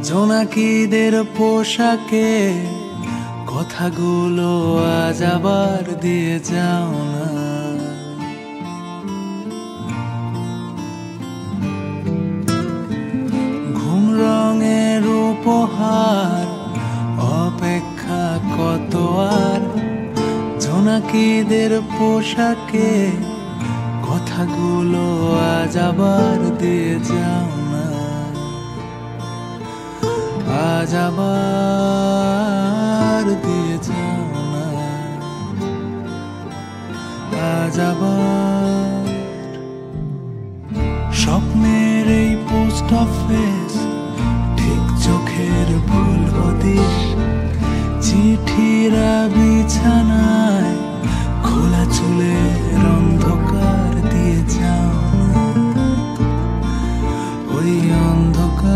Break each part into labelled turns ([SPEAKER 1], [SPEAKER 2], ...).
[SPEAKER 1] জোনাকিদের পোশাকে কথাগুলো আজ আবার দিয়ে যাও না। ঘুম রঙের উপহার অপেক্ষা কত আর, জোনাকিদের পোশাকে কথাগুলো আজ আবার দিয়ে যাও না। আজ আবার দিয়ে যাও না, আজ আবার। স্বপ্নের এই পোস্ট অফিস ঠিক চোখের ভুল হদিস, চিঠিরা বিছানায় খোলা চুলের অন্ধকার দিয়ে যাও না। ওই অন্ধকার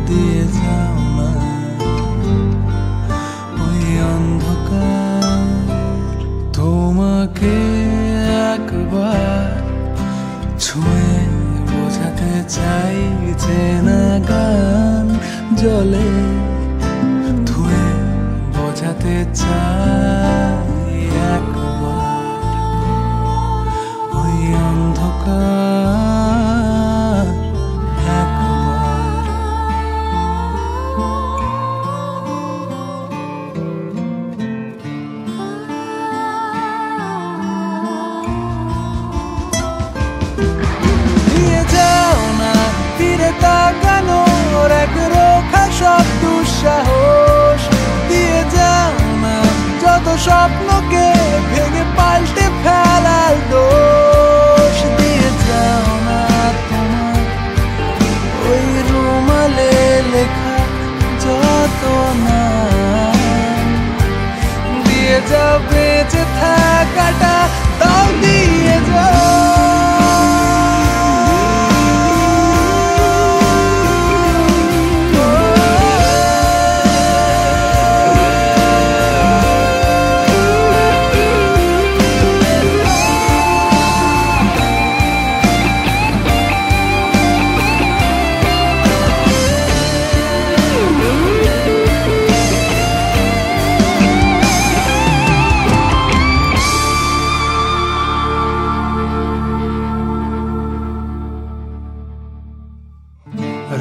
[SPEAKER 1] দিয়ে যাও না, ওই অন্ধকার। তোমাকে একবার ছুঁয়ে বোঝাতে চাই যে না গান জলে ধুয়ে বোঝাতে চাই একবার ওই অন্ধকার একবার। দিয়ে যাও না ফিরে তাকানোর এক রোখা সব দুঃসাহস, দিয়ে যাও না যত স্বপ্নকে ভেঙে পাল্টে ফেলার দোষ, দিয়ে যাও না তোমার ওই রুমালে লেখা যত নাম, দিয়ে যাও বেঁচে থাকাটা তাও দিয়ে যাও।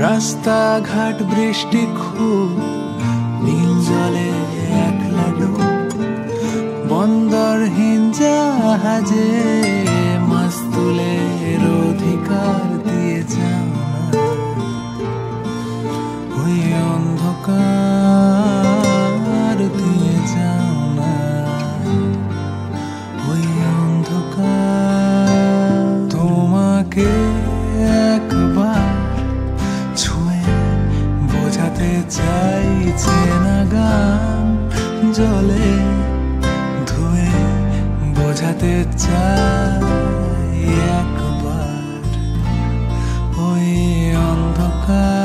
[SPEAKER 1] রাস্তাঘাট বৃষ্টি খুব নীল জলে একলা ডুব, বন্দরহীন জাহাজে মাস্তুলের অধিকার দিয়ে যাও না। ওই অন্ধকার দিয়ে যাও না, ওই অন্ধকার। তোমাকে একবার বোঝাতে চাই যে না গান জলে ধুয়ে বোঝাতে চাই একবার ওই অন্ধকার।